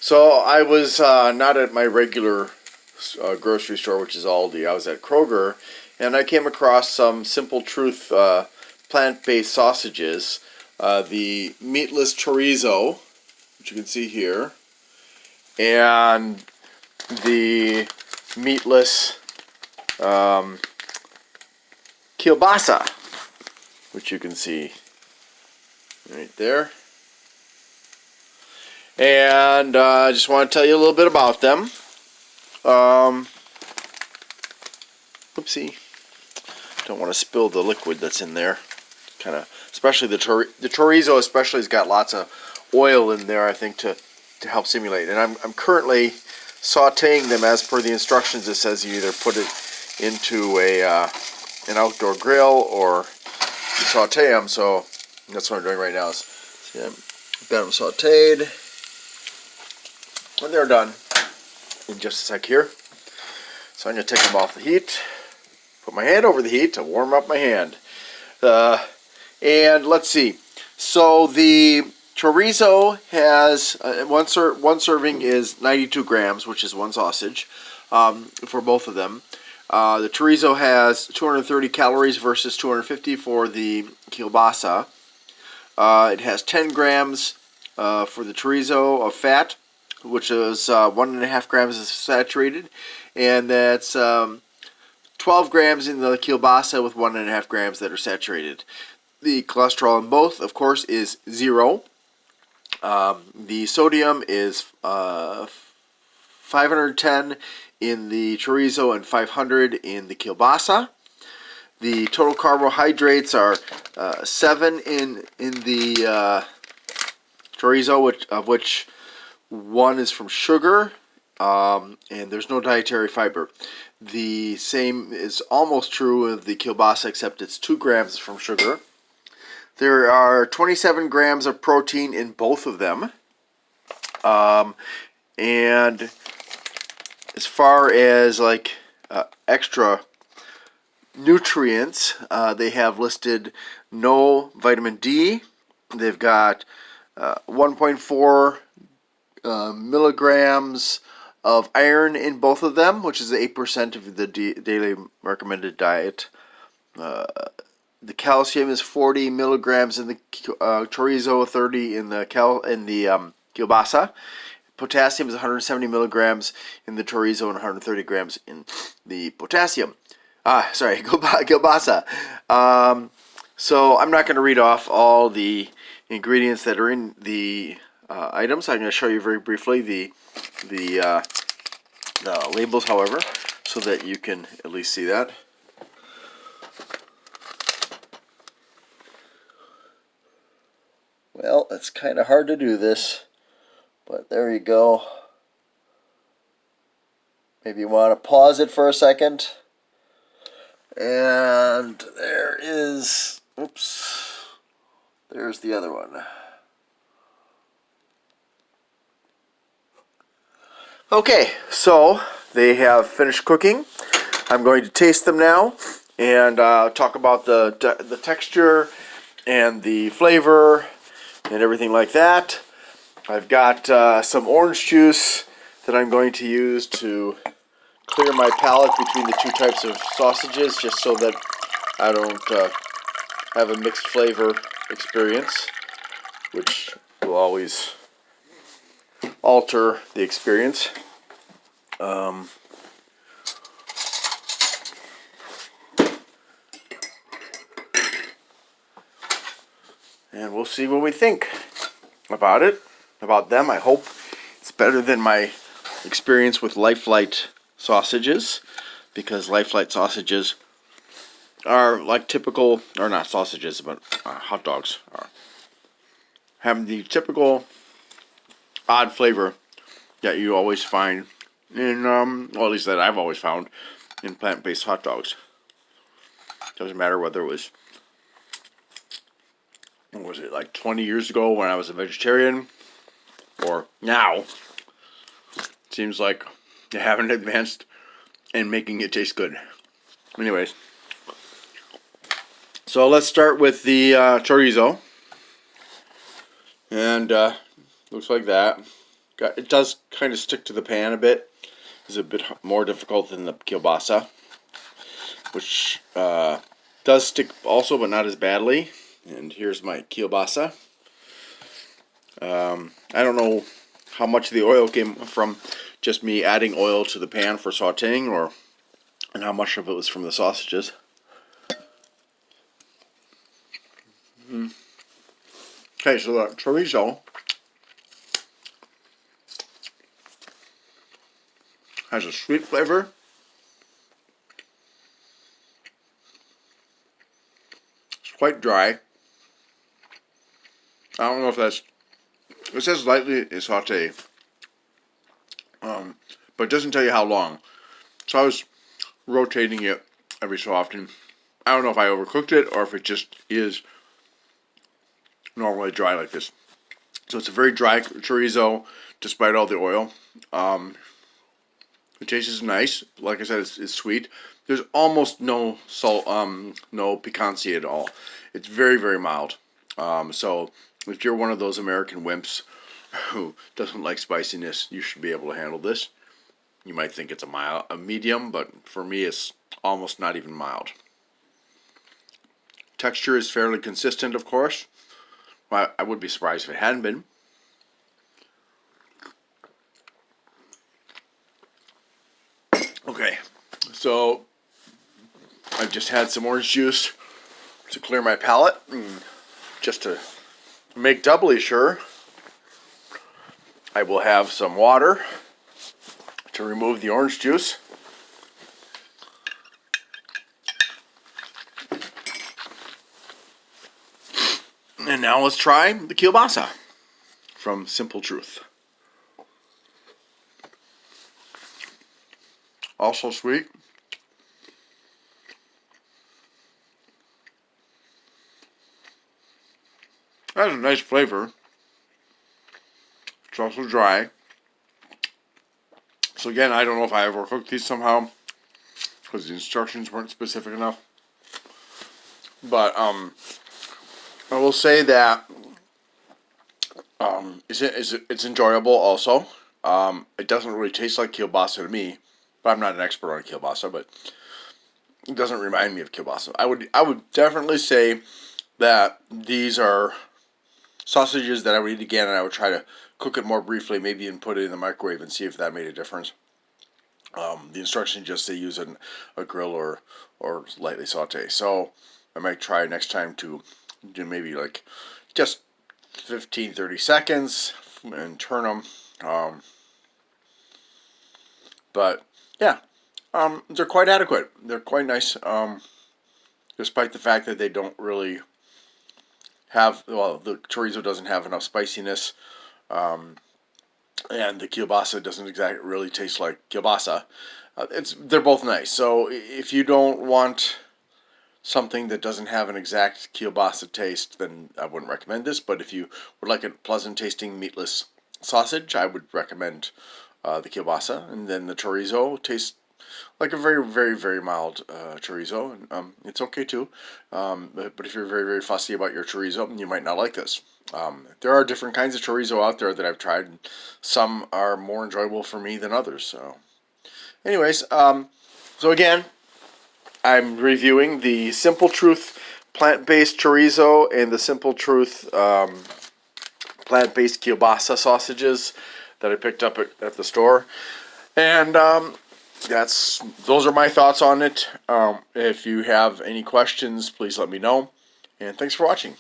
So I was not at my regular grocery store, which is Aldi. I was at Kroger, and I came across some Simple Truth plant-based sausages. The meatless chorizo, which you can see here, and the meatless Kielbasa, which you can see right there. And I just want to tell you a little bit about them. Oopsie. Don't want to spill the liquid that's in there. Kind of, especially the chorizo especially has got lots of oil in there, I think, to help simulate. And I'm currently sauteing them as per the instructions. It says you either put it into an outdoor grill or you saute them. So that's what I'm doing right now. See, I've got them sauteed. When they're done, in just a sec here. So I'm going to take them off the heat, put my hand over the heat to warm up my hand. And let's see. So the chorizo has, one serving is 92 grams, which is one sausage for both of them. The chorizo has 230 calories versus 250 for the kielbasa. It has 10 grams for the chorizo of fat, which is 1.5 grams is saturated, and that's 12 grams in the kielbasa with 1.5 grams that are saturated. The cholesterol in both, of course, is 0. The sodium is 510 in the chorizo and 500 in the kielbasa. The total carbohydrates are 7 in the chorizo, of which 1 is from sugar, and there's no dietary fiber. The same is almost true of the kielbasa, except it's 2 grams from sugar. There are 27 grams of protein in both of them. And as far as like extra nutrients, they have listed no vitamin D. They've got 1.4 milligrams of iron in both of them, which is 8% of the daily recommended diet. The calcium is 40 milligrams in the chorizo, 30 in the kielbasa. Potassium is 170 milligrams in the chorizo and 130 grams in the kielbasa. So I'm not going to read off all the ingredients that are in the items. I'm going to show you very briefly the labels, however, so that you can at least see that. Well, it's kind of hard to do this, but there you go. Maybe you want to pause it for a second. And there is, oops, there's the other one. Okay, so they have finished cooking. I'm going to taste them now and talk about the texture and the flavor and everything like that. I've got some orange juice that I'm going to use to clear my palate between the two types of sausages, just so that I don't have a mixed flavor experience, which will always alter the experience. And we'll see what we think about it, about them. I hope it's better than my experience with Life-Lite sausages, because Life-Lite sausages are like typical, or not sausages, but hot dogs are having the typical odd flavor that you always find in, well, at least that I've always found in plant-based hot dogs. Doesn't matter whether it was, what was it, like 20 years ago when I was a vegetarian, or now. Seems like they haven't advanced in making it taste good. Anyways, so let's start with the chorizo. And looks like that. it does kind of stick to the pan a bit. It's a bit more difficult than the kielbasa, which does stick also, but not as badly. And here's my kielbasa. I don't know how much of the oil came from just me adding oil to the pan for sauteing, and how much of it was from the sausages. Okay, so the chorizo has a sweet flavor. It's quite dry. I don't know if that's... It says lightly saute, but it doesn't tell you how long. So I was rotating it every so often. I don't know if I overcooked it or if it just is normally dry like this. So it's a very dry chorizo despite all the oil. The taste is nice. Like I said, it's sweet. There's almost no salt, no piquancy at all. It's very, very mild. So if you're one of those American wimps who doesn't like spiciness, you should be able to handle this. You might think it's a medium, but for me, it's almost not even mild. Texture is fairly consistent, of course. Well, I would be surprised if it hadn't been. Okay, so I've just had some orange juice to clear my palate, and just to make doubly sure, I will have some water to remove the orange juice. And now let's try the kielbasa from Simple Truth. Also sweet. That has a nice flavor. It's also dry. So again, I don't know if I overcooked these somehow because the instructions weren't specific enough. But I will say that it's enjoyable also. It doesn't really taste like kielbasa to me, but I'm not an expert on kielbasa, but it doesn't remind me of kielbasa. I would definitely say that these are sausages that I would eat again, and I would try to cook it more briefly, maybe even put it in the microwave and see if that made a difference. The instructions just say use a grill or lightly saute. So I might try next time to do maybe like just 15-30 seconds and turn them. But yeah, they're quite adequate. They're quite nice, despite the fact that they don't really have, well, the chorizo doesn't have enough spiciness, and the kielbasa doesn't exactly really taste like kielbasa. They're both nice. So if you don't want something that doesn't have an exact kielbasa taste, then I wouldn't recommend this. But if you would like a pleasant tasting meatless sausage, I would recommend the kielbasa. And then the chorizo tastes like a very, very, very mild chorizo. It's okay too. But if you're very, very fussy about your chorizo, you might not like this. There are different kinds of chorizo out there that I've tried. And some are more enjoyable for me than others. So, anyways, so again, I'm reviewing the Simple Truth plant-based chorizo and the Simple Truth plant-based kielbasa sausages that I picked up at the store. And those are my thoughts on it. If you have any questions, please let me know. And thanks for watching.